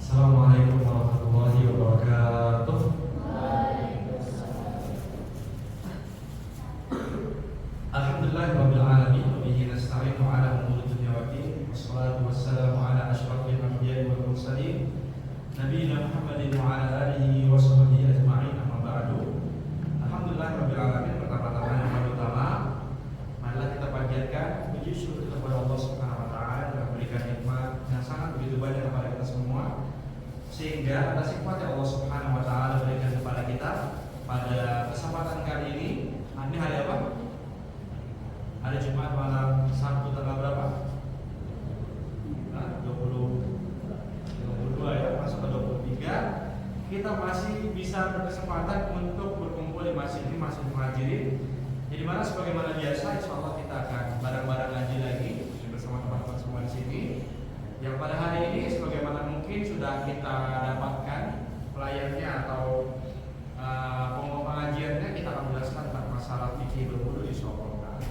Assalamualaikum warahmatullahi wabarakatuh. Alhamdulillahirabbil alamin wa bihi nasta'inu ala umuri dunya waddin. Wassalatu wassalamu ala asyrafil anbiya'i wal mursalin nabiyina Muhammadin wa ala alihi wa sahbihi ajma'in. Amma ba'du. Alhamdulillahirabbil alamin. Pertama-tama yang pertama, marilah kita panjatkan puji syukur kepada Allah Subhanahu wa taala yang memberikan nikmat yang sangat begitu banyak kepada kita semua, sehingga atas nikmat yang Allah Subhanahu wa taala berikan kepada kita pada kesempatan kali ini. Ini hari apa? Hari Jumat malam Sabtu tanggal berapa? 22 ya, masuk ke 23. Kita masih bisa berkesempatan untuk berkumpul di masjid ini, Masjid Muhajirin. Jadi mana sebagaimana biasa, insya Allah kita akan bareng-bareng ngaji lagi bersama teman-teman semua di sini. Yang pada hari ini sebagaimana mungkin sudah kita dapatkan pelayannya atau pokok pengajiannya, kita akan menjelaskan tentang masalah fikih berwudu insya Allah.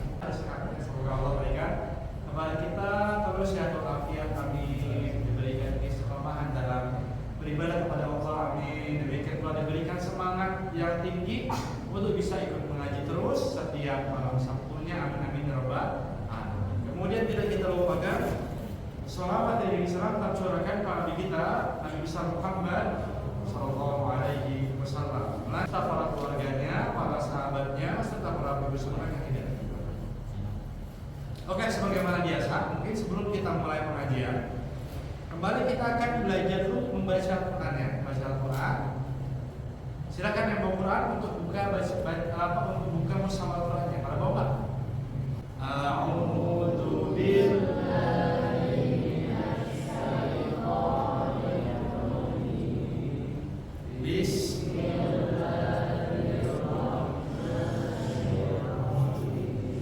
Semoga Allah berikan kepada kita terus ya afiat, amin. Diberikan istiqomahan dalam beribadah kepada Allah, amin. Diberikan semangat yang tinggi untuk bisa ikut mengaji terus setiap malam Sabtunya, amin amin ya rabbal alamin. Kemudian tidak kita lupakan sholawat dari salam tercurahkan kepada Nabi kita, Nabi besar Muhammad sallallahu alaihi wasallam, serta para keluarganya, para sahabatnya, serta para pembesar yang tidak. Oke, sebagaimana biasa, mungkin sebelum kita mulai pengajian, kembali kita akan belajar dulu membaca Al-Quran ya, membaca Al-Quran. Silakan yang bawa Quran untuk buka untuk buka mushaf Al-Qurannya. Pada bawa. A'udzu billahi minasyaitonir rajim. Bismillahirrahmanirrahim.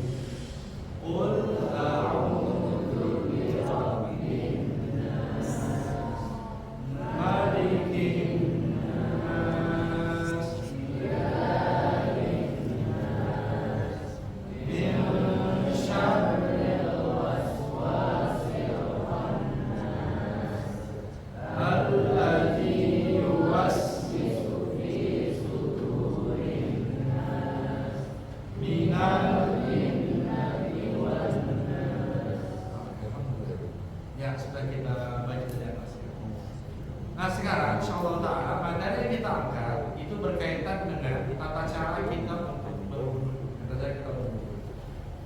Qul a'udzu birabbin nas, malikin nas, ilahin nas, min syarril waswasil khannas, alladzi yuwaswisu fi sudurin nas, minal jinnati wan nas. Ya, sudah kita baca tadi atas. Nah sekarang insyaallah ta'ala materi yang kita angkat itu berkaitan dengan tata cara kita untuk berwudu.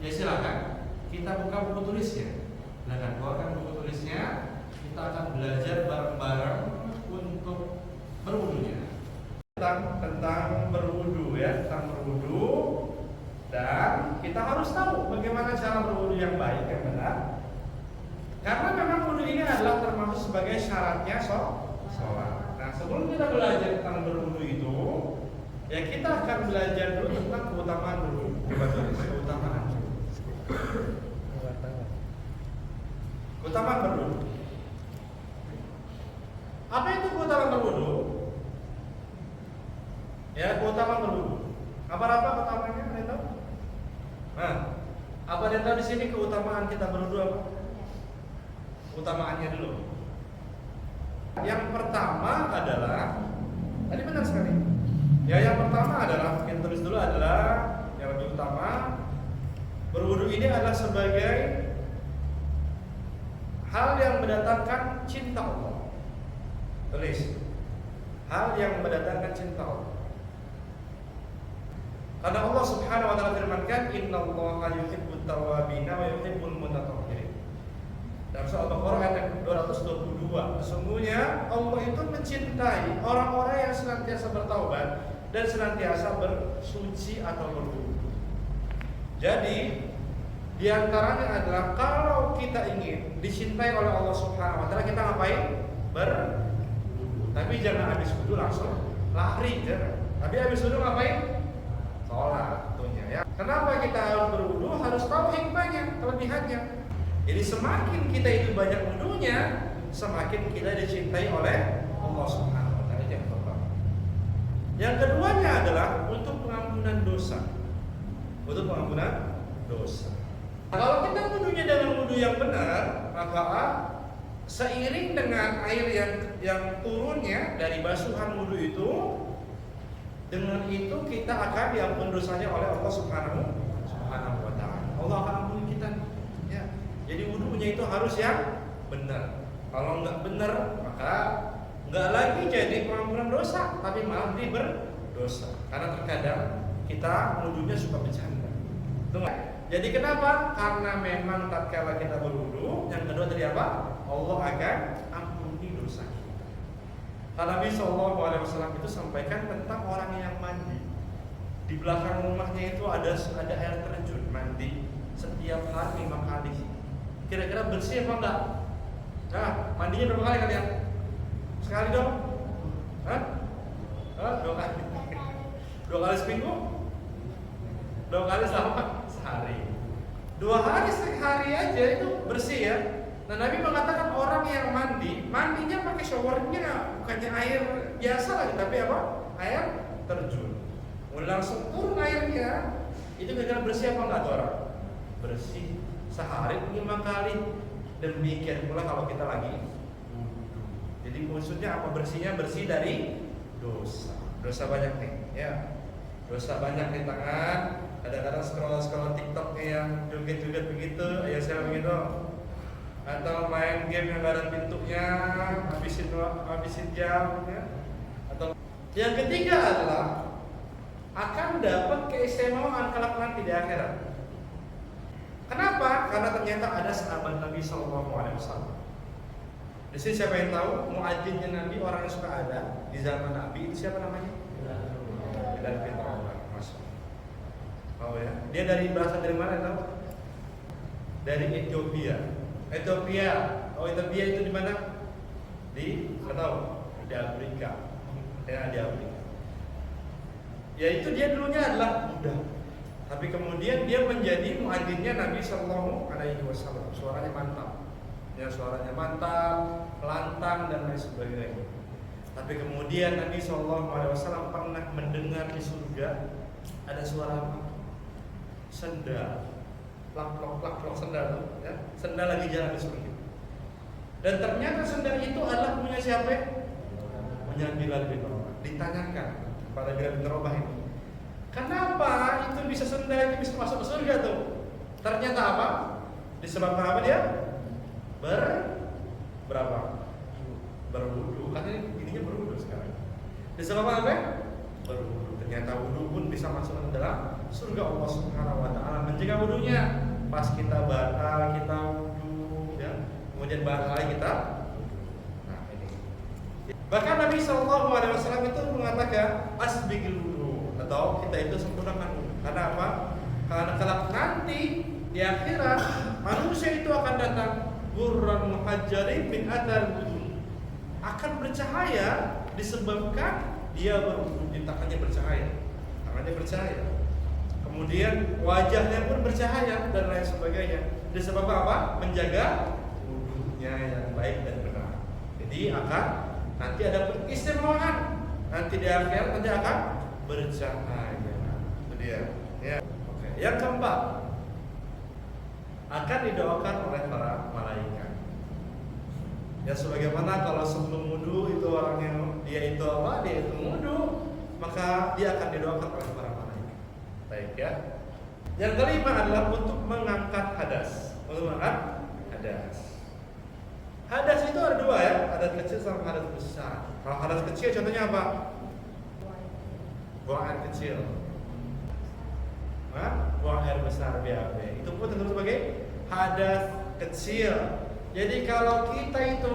Ya silakan kita buka buku tulisnya. Silakan keluarkan buku tulisnya. Kita akan belajar bareng-bareng untuk berwudunya. Tentang berwudu ya, tentang berwudu, dan kita harus tahu bagaimana cara berwudu yang baik, yang benar. Karena memang wudu ini adalah termasuk sebagai syaratnya sholat. Nah sebelum kita belajar tentang berwudu itu, ya kita akan belajar dulu tentang keutamaan berwudu. Keutamaan berwudu. Apa itu keutamaan berwudu? Ya, keutamaan berwudu. Apa keutamaannya? Ada yang tahu? Nah, apa ada yang tahu di sini keutamaan kita berwudu apa? Utamaannya dulu. Yang pertama adalah, tadi benar sekali. Ya, yang pertama adalah, kita tulis dulu adalah yang lebih utama. Berwudu ini adalah sebagai hal yang mendatangkan cinta Allah. Tulis. Hal yang mendatangkan cinta Allah. Karena Allah Subhanahu wa taala firmankan, "Innallaha yuhibbut tawwabina wa yuhibbul mutatahhirin." Dalam surah Al-Baqarah ayat 222, sesungguhnya Allah itu mencintai orang-orang yang senantiasa bertaubat dan senantiasa bersuci atau berwudu. Jadi di antaranya adalah kalau kita ingin dicintai oleh Allah Subhanahu wa taala, kita ngapain? Berwudu. Tapi jangan habis wudu langsung lari, jangan. Tapi habis wudu ngapain? Sholat tentunya ya. Kenapa kita harus berwudu? Harus tahu hikmahnya, kelebihannya. Jadi semakin kita itu banyak wudunya, semakin kita dicintai oleh Allah Subhanahu wa taala. Yang pertama. Yang keduanya adalah untuk pengampunan dosa. Untuk pengampunan dosa. Kalau kita wudunya dengan wudu yang benar, maka Seiring dengan air yang turunnya dari basuhan wudhu itu, dengan itu kita akan diampuni dosanya oleh Allah Subhanahu wa Ta'ala. Allah akan ampuni kita. Ya. Jadi wudhunya itu harus yang benar. Kalau nggak benar, maka nggak lagi jadi pengampunan dosa, tapi malah berdosa. Karena terkadang kita wudhunya suka bercanda. Jadi kenapa? Karena memang tatkala kita berwudu, yang kedua tadi apa? Allah akan ampuni dosa kita. Karena Nabi Shallallahu Alaihi Wasallam itu sampaikan tentang orang yang mandi. Di belakang rumahnya itu ada air terjun, mandi setiap hari 5 kali. Kira-kira bersih apa enggak? Nah, mandinya berapa kali kalian? Sekali dong? Hah? 2 kali. 2 kali seminggu? 2 kali selama sehari. 2 hari sehari aja itu bersih ya. Nah, Nabi mengatakan orang yang mandinya pakai showernya bukannya air biasa lagi, tapi apa? Air terjun. Mulai langsung turun airnya, itu kira-kira bersih apa enggak tuh orang? Bersih. Sehari 5 kali. Demikian pula kalau kita lagi wudu. Jadi maksudnya apa bersihnya? Bersih dari dosa. Dosa banyak nih, ya. Dosa banyak di tangan. Kadang-kadang scroll TikTok yang joget-joget begitu, ya saya begitu. Atau main game yang gak ada pintunya, habisin jam, ya. Atau yang ketiga adalah akan dapat keistimewaan kelak nanti di akhirat. Kenapa? Karena ternyata ada sahabat Nabi Shallallahu Alaihi Wasallam. Di sini siapa yang tahu? Muadzinnya Nabi, orang yang suka ada di zaman Nabi itu siapa namanya? Bilal bin Rabah. Oh ya, dia berasal dari mana tahu? Dari Ethiopia. Oh Ethiopia itu di mana? Nggak tahu. Di Afrika. Ya di Afrika. Ya itu dia dulunya adalah budak. Tapi kemudian dia menjadi muadzinnya Nabi Sallallahu Alaihi Wasallam. Suaranya mantap, ya suaranya mantap, lantang dan lain sebagainya. Tapi kemudian Nabi Sallallahu Alaihi Wasallam pernah mendengar di surga ada suara apa? Sendal, plak sendal, ya. Sendal lagi jalan di surga. Dan ternyata sendal itu adalah punya siapa? Punya Bilal bin Rabah. Ditanyakan kepada Bilal bin Rabah ini, kenapa itu bisa sendal itu bisa masuk ke surga tuh? Ternyata apa? Disebabkan apa dia? Berwudu. Katanya ininya berwudu sekarang. Disebabkan apa? Berwudu. Ternyata wudu pun bisa masuk ke dalam surga Allah Subhanahu wa Ta'ala. Menjaga wudunya. Pas kita batal, kita wudu, ya. Kemudian batal lagi kita wudu. Nah ini. Bahkan Nabi Sallallahu Alaihi Wasallam itu mengatakan asbigil wudu, atau kita itu sempurnakan wudu. Karena apa? Karena kelak nanti di akhirat manusia itu akan datang gurran muhajjalin min athar wudu, akan bercahaya disebabkan dia berwudu. Tangannya bercahaya, kemudian wajahnya pun bercahaya dan lain sebagainya. Disebabkan apa? Menjaga wudunya yang baik dan benar. Jadi akan nanti ada keistimewaan, nanti di akhirat nanti akan bercahaya. Itu dia. Ya. Oke. Yang keempat, akan didoakan oleh para malaikat. Ya sebagaimana kalau sebelum wudu itu orang yang dia itu wudu, maka dia akan didoakan oleh para malaikat. Baik ya. Yang kelima adalah untuk mengangkat hadas. Hadas itu ada 2 ya, hadas kecil sama hadas besar. Kalau hadas kecil contohnya apa? Buang air kecil. Buang air besar BAB. Itu pun tentu sebagai hadas kecil. Jadi kalau kita itu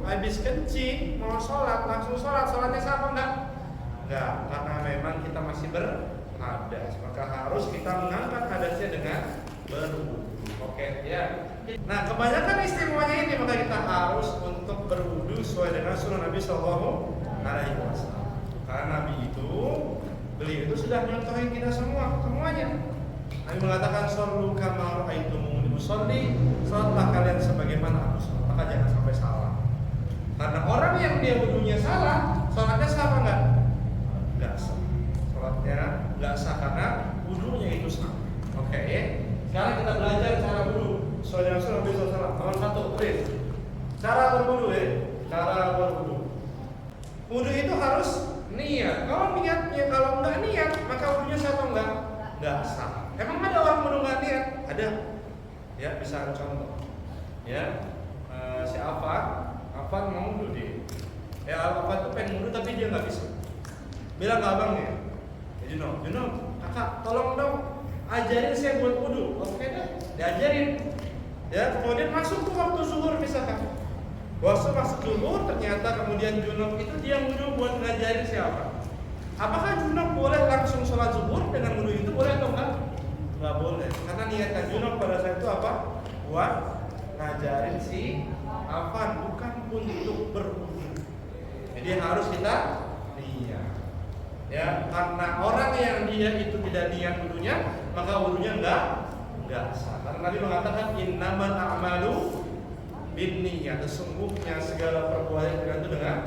habis kencing mau sholat, langsung sholatnya sama enggak? Enggak, karena memang kita masih berhadas, maka harus kita mengangkat hadasnya dengan berwudu. Oke, ya. Nah, kebanyakan istimewanya ini maka kita harus untuk berwudu sesuai dengan sunnah Nabi Sallallahu Alaihi Wasallam. Karena Nabi beliau itu sudah menyontohin kita semuanya. Nabi mengatakan sallu kama ra'aitumuni usolli, salatlah kalian sebagaimana aku salat, maka jangan sampai salah. Karena orang yang dia wudunya salah, salatnya sah apa enggak? Enggak sah. Salatnya enggak sah karena wudunya itu salah. Oke. Sekarang kita belajar cara wudu. Saudara Nabi sallallahu alaihi wasallam. Nomor 1, tulis. Cara berwudu ya, cara berwudu. Wudu itu harus niat. Kalau niatnya, kalau enggak niat, maka wudunya sah atau enggak? Enggak sah. Emang ada orang wudu enggak niat? Ada. Ya, bisa contoh. Ya, si Afan mau wudu dia. Ya, Afan tuh pengen wudu tapi dia nggak bisa. Bilang ke abangnya, ya Juno, kakak, tolong dong ajarin saya buat wudu. Oke deh, diajarin. Ya, kemudian masuk ke waktu zuhur misalkan. Waktu masuk zuhur ternyata kemudian junub itu dia wudu buat ngajarin siapa? Apakah junub boleh langsung sholat zuhur dengan wudu itu boleh atau enggak? Enggak boleh. Karena niatnya junub pada saat itu apa? Buat ngajarin si Afan, bukan untuk berwudu. Jadi harus kita niat. Ya, karena orang yang dia itu tidak niat wudunya, maka wudunya enggak sah. Karena Nabi mengatakan innamal a'malu binniyat, sesungguhnya segala perbuatan tergantung dengan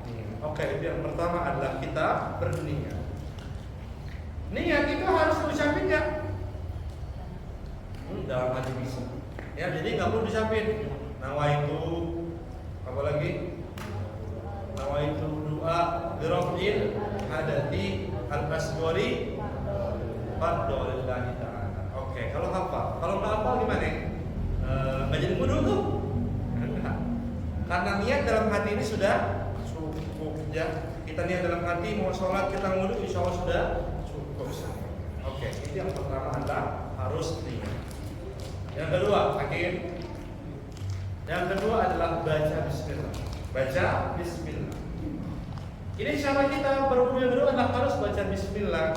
niat. Oke, itu yang pertama adalah kita berniat. Niat itu harus diucapin nggak? Dalam hati bisa. Ya, jadi nggak perlu diucapin. Nawaitu, apalagi nawaitu doa birofil hadati al-asghari fardolillahi ta'ala. Oke, kalau hafal, kalau nggak hafal gimana? Nggak jadi wudu tuh. Karena niat dalam hati ini sudah cukup ya. Kita niat dalam hati mau sholat kita wudu insya Allah sudah cukup. Oke, itu yang pertama adalah harus niat. Yang kedua, akhir. Yang kedua adalah baca bismillah. Baca bismillah. Ini cara kita berwudu yang kedua adalah harus baca bismillah.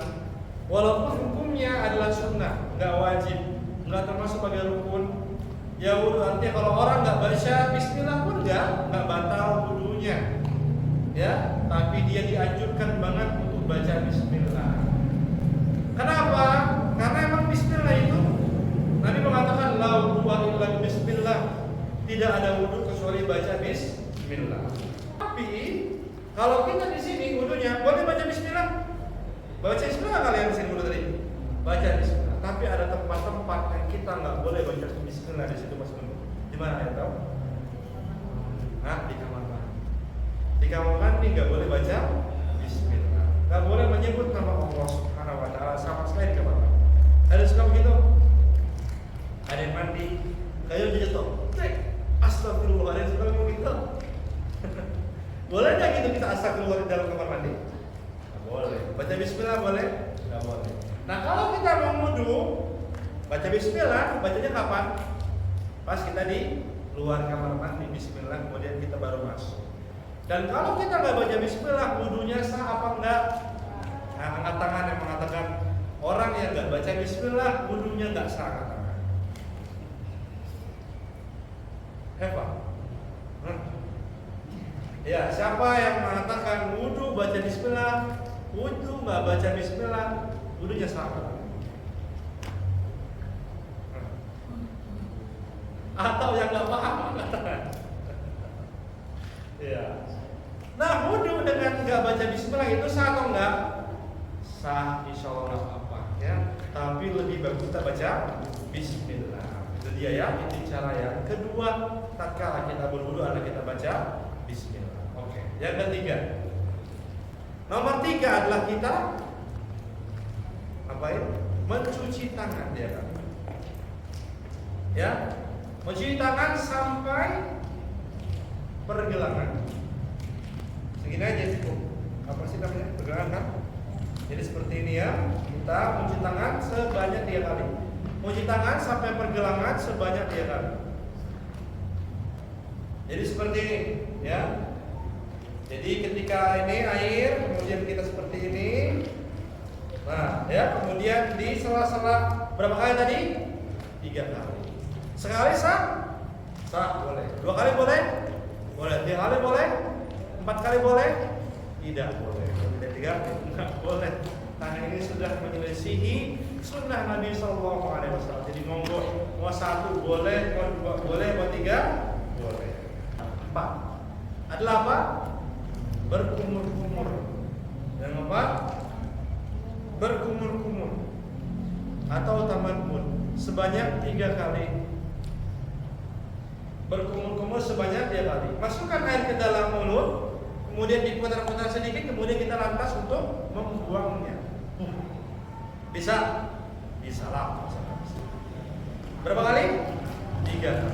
Walaupun hukumnya adalah sunnah, nggak wajib, nggak termasuk sebagai rukun. Ya wudu artinya kalau orang nggak baca bismillah pun nggak batal wudunya, ya. Tapi dia dianjurkan banget untuk baca bismillah. Kenapa? Karena emang bismillah itu Nabi mengatakan la wudu'a illa bismillah, tidak ada wudu kecuali baca bismillah. Tapi kalau kita di sini wudunya boleh baca bismillah, baca bismillah kalian di sini wudu tadi, baca bismillah. Tapi ada tempat-tempat yang kita nggak boleh baca bismillah di situ Mas Gunung. Di mana ya tahu? Di kamar mandi. Di kamar mandi nggak boleh baca bismillah. Nggak boleh menyebut nama Allah Subhanahu Wa Taala sama sekali di kamar mandi. Ada suka begitu? Ada yang mandi, kayu jatuh. Astagfirullah, ada yang suka begitu? Boleh nggak gitu kita astagfirullah di dalam kamar mandi? Nggak boleh. Baca bismillah boleh? Nggak boleh. Nah kalau kita mau wudu, baca bismillah, bacanya kapan? Pas kita di luar kamar mandi, bismillah, kemudian kita baru masuk. Dan kalau kita nggak baca bismillah, wudunya sah apa enggak? Nah, angkat tangan yang mengatakan orang yang nggak baca bismillah, wudunya nggak sah, angkat tangan. Eva? Ya, siapa yang mengatakan wudu baca bismillah, wudu nggak baca bismillah, wudunya sama. Atau yang nggak paham katakan. Ya. Nah, wudu dengan nggak baca bismillah itu sah atau enggak? Sah, insya Allah nggak apa-apa ya. Tapi lebih bagus kita baca bismillah. Itu dia ya. Itu cara yang kedua. Tatkala kita berwudu adalah kita baca bismillah. Oke. Yang ketiga. Nomor 3 adalah kita ngapain? Mencuci tangan dia kan. Ya, mencuci tangan sampai pergelangan. Segini aja cukup. Apa sih namanya? Pergelangan kan? Jadi seperti ini ya. Kita mencuci tangan sebanyak 3 kali. Mencuci tangan sampai pergelangan sebanyak 3 kali. Jadi seperti ini, ya. Jadi ketika ini air, kemudian kita seperti ini. Nah, ya, kemudian di sela-sela berapa kali tadi? 3 kali. Sekali sah? Sah, boleh. 2 kali boleh? Boleh. 3 kali boleh? 4 kali boleh? Tidak boleh. Tidak 3 enggak boleh. Karena ini sudah menyelisihi sunnah Nabi SAW. Jadi monggo, mau 1 boleh, mau 2 boleh, mau 3 boleh. 4 adalah apa? Berkumur-kumur. Dan apa? Berkumur-kumur atau tamadmun sebanyak 3 kali. berkumur-kumur sebanyak 3 kali. Masukkan air ke dalam mulut, kemudian diputar-putar sedikit, kemudian kita lantas untuk membuangnya. Bisa? Bisa lah. Berapa kali? 3.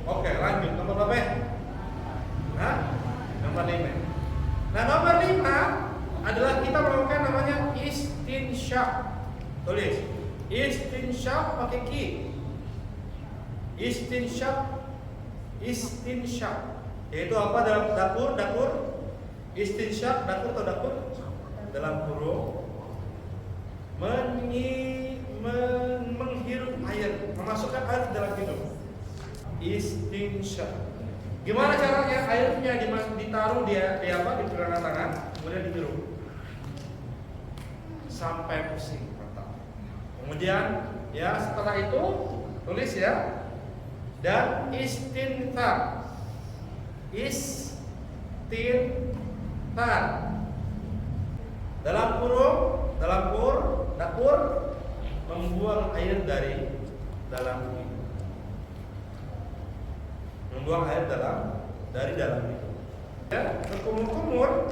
Oke, lanjut. Nomor berapa ya? Nah, nomor 5. Nah, nomor 5 adalah kita melakukan namanya istinsyaq. Tulis. Istinsyaq pakai ki. Istinsyaq. Yaitu apa dalam dapur? Istinsyaq, dapur atau dapur? Dalam kurung menghirup air, memasukkan air ke dalam hidung. Istinsyaq. Gimana caranya? Airnya ditaruh di pergelangan tangan, kemudian dihirup sampai pusing mata. Kemudian ya setelah itu tulis ya. Dan istinthar. Dalam dapur membuang air dari dalam hidung. Membuang air dari dalam hidung. Ya, berkumur-kumur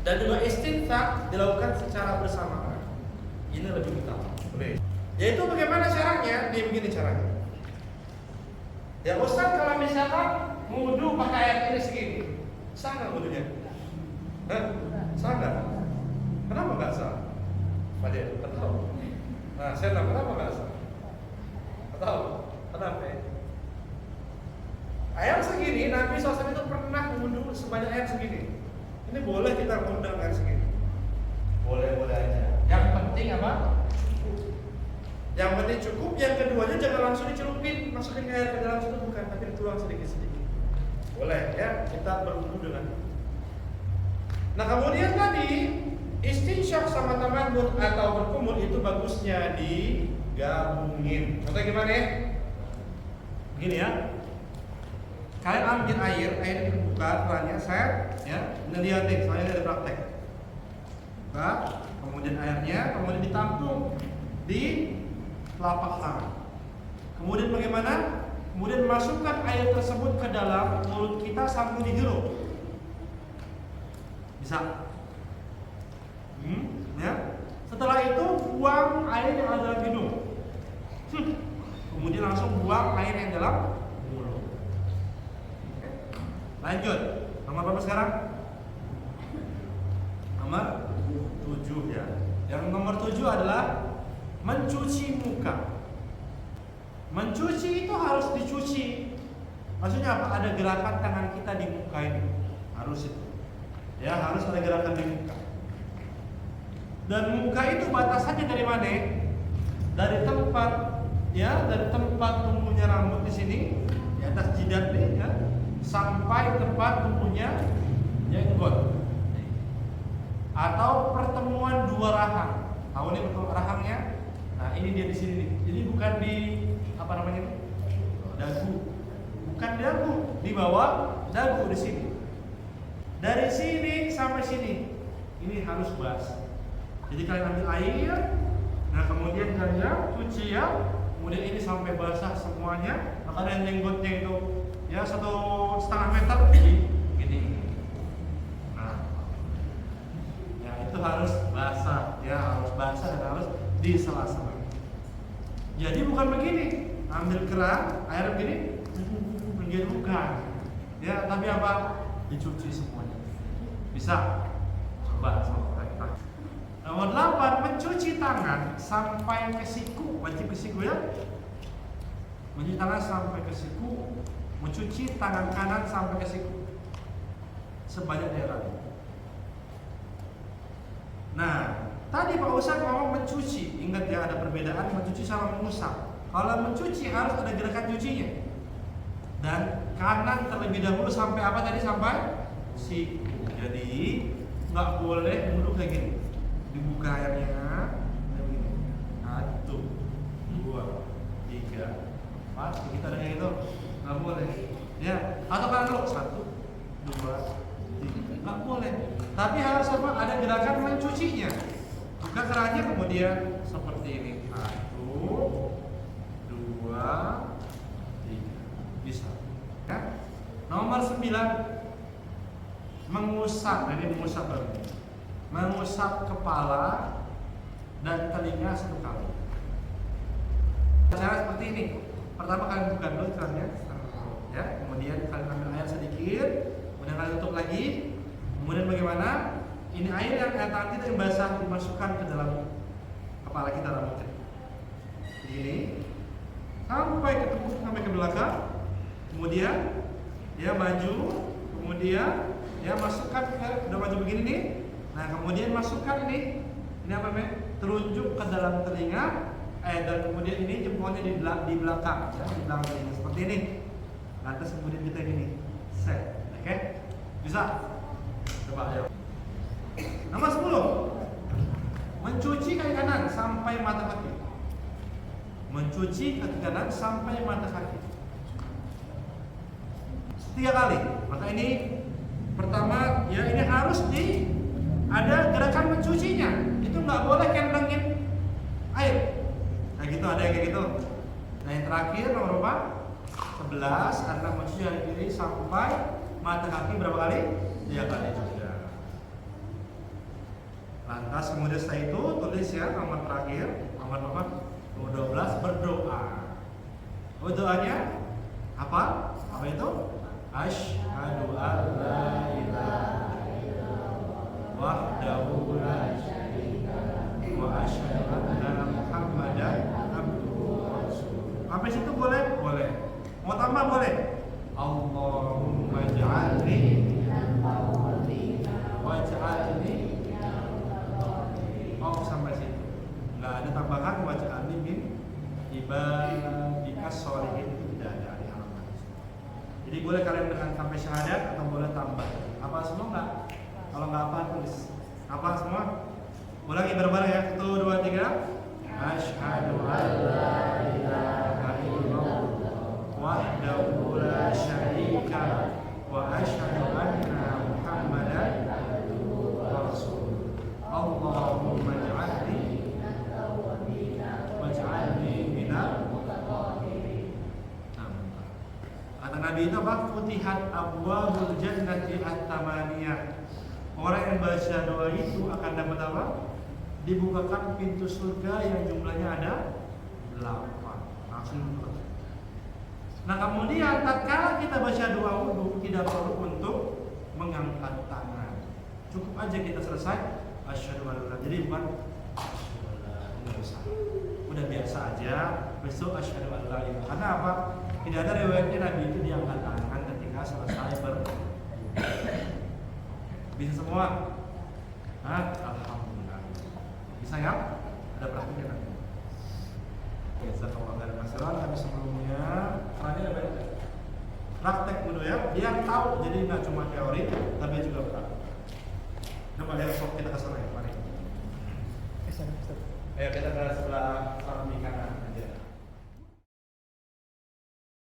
dan juga istinthar dilakukan secara bersamaan. Ini lebih utama. Boleh. Yaitu bagaimana caranya? Dia begini caranya. Ya Ustaz, kalau misalkan wudu pakai air ini segini, sah nggak wudunya? Sah nggak? Kenapa nggak sah? Fadil, tahu? Nah, saya tahu kenapa nggak sah? Tahu? Kenapa? Air segini, Nabi SAW itu pernah wudu sebanyak air segini. Ini boleh kita wudu air segini? Boleh aja. Yang penting apa? Yang penting cukup. Yang keduanya jangan langsung dicelupin, masukin air ke dalam situ, bukan, tapi dituang sedikit-sedikit. Boleh ya, kita berwudu dengan. Nah kemudian tadi istinsyaq sama tamadmud atau berkumur itu bagusnya digabungin. Contohnya gimana ya? Begini ya. Kalian ambil airnya dibuka kerannya, saya ya, lihat nih, saya ada praktek. Buka, kemudian airnya, kemudian ditampung di telapak tangan. Kemudian bagaimana? Kemudian masukkan air tersebut ke dalam mulut kita sambil dihirup. Bisa? Ya. Setelah itu buang air yang ada dalam hidung. Kemudian langsung buang air yang dalam mulut. Lanjut. Nomor berapa sekarang? Nomor 7 ya. Yang nomor 7 adalah mencuci muka. Mencuci itu harus dicuci. Maksudnya apa? Ada gerakan tangan kita di muka ini. Harus itu. Ya, harus ada gerakan di muka. Dan muka itu batasannya dari mana? Dari tempat tumbuhnya rambut di sini, di atas jidat nih ya, sampai tempat tumbuhnya jenggot. Atau pertemuan dua rahang. Tahu nih pertemuan rahangnya? Nah, ini dia di sini nih. Jadi bukan di apa namanya itu? Dagu. Bukan dagu, di bawah dagu di sini. Dari sini sampai sini. Ini harus basah. Jadi kalian ambil air, nah kemudian kalian cuci ya. Kemudian ini sampai basah semuanya. Maka dan jenggotnya itu ya 1,5 meter gini. Nah, ya itu harus basah, ya harus basah dan harus di sela-sela. Jadi bukan begini, ambil keran air begini, bukan. Ya, tapi apa? Dicuci semuanya. Bisa? Coba sampai. Nomor 8, mencuci tangan sampai ke siku, wajib ke siku ya. Mencuci tangan sampai ke siku, mencuci tangan kanan sampai ke siku. Sebanyak daerah. Nah, tadi Pak Ustadz ngomong mencuci. Ingat ya, ada perbedaan mencuci sama mengusap. Kalau mencuci harus ada gerakan cucinya. Dan kanan terlebih dahulu sampai apa tadi? Sampai siku. Jadi nggak boleh duduk kayak gini. Dibuka airnya, begini. 1, 2, 3, 4. Kita ada kayak gitu, nggak boleh. Ya, atau kan dulu 1, 2, 3, nggak boleh. Tapi harus apa? Ada gerakan mencucinya. Buka kerannya kemudian seperti ini. 1, 2, 3, bisa. Nomor 9, mengusap. Ini mengusap berarti. Mengusap kepala dan telinga 1 kali. Cara seperti ini. Pertama kalian buka dulu kerannya, ya. Kemudian kalian ambil air sedikit, kemudian kalian tutup lagi. Kemudian bagaimana? Ini air yang tangan kita yang basah dimasukkan ke dalam kepala kita dalam mulut. Ini sampai ke belakang. Kemudian dia maju, kemudian dia masukkan ke, udah maju begini nih. Nah, kemudian masukkan ini apa namanya? Terunjuk ke dalam telinga, dan kemudian ini jempolnya di belakang, ya, di belakang telinga seperti ini. Lantas kemudian kita gini, set, oke? Bisa? Coba ayo. Nomor 10, mencuci kaki kanan sampai mata kaki. Mencuci kaki kanan sampai mata kaki 3 kali. Maka ini pertama, ya ini harus ada gerakan mencucinya. Itu nggak boleh kentengin air. Kayak gitu, ada yang kayak gitu. Nah, yang terakhir nomor berapa? 11, karena mencuci kaki kiri sampai mata kaki berapa kali? 3 kali juga. Lantas kemudian setelah itu tulis ya nomor terakhir, nomor berapa? 12, berdoa. Oh, doanya apa? Apa itu? Asyhadu an la ilaha illallah wahdahu la syarika lahu wa asyhadu anna Muhammadan abduhu wa rasuluh. Sampai situ boleh? Boleh. Mau tambah boleh? Allahumma ij'alni minal muwahhidin waj'alni. Oh, sampai situ. Enggak ada tambahan waj'alni min ibadikas sholihin, itu tidak ada di halaman. Jadi boleh kalian dengan sampai syahadat atau boleh tambah. Apa semua enggak? Kalau enggak apa tulis. Apa semua? Ulangi bareng-bareng ya. 1, 2, 3. Asyhadu an la ilaha illallah wahdahu la syarika lahu wa asyhadu anna Muhammadan abduhu wa rasuluh. Allahumma ij'alni waj'alni minal muttaqin. Kata Nabi itu apa? Futihat abwabul jannati at-tamaniyah. Orang yang baca doa itu akan dapat apa? Dibukakan pintu surga yang jumlahnya ada 8. Langsung buka. Nah, kemudian tatkala kita baca doa wudu, tidak perlu untuk mengangkat tangan. Cukup aja kita selesai asyhadu an la. Jadi bukan enggak usah. Udah biasa aja. Besok asyhadu an la ilaha. Karena apa? Tidak ada riwayatnya Nabi itu diangkat tangan ketika selesai berdoa. Bisa semua? Hah? Alhamdulillah. Bisa ya? Ada praktiknya nanti. Jazakallahu khairan. Masalah kami sebelumnya tanya apa ya? Praktek dulu ya, biar tahu. Jadi nggak cuma teori, tapi juga praktek. Coba lihat sok kita ke sana ya, mari. Ayo kita ke sebelah samping kanan aja.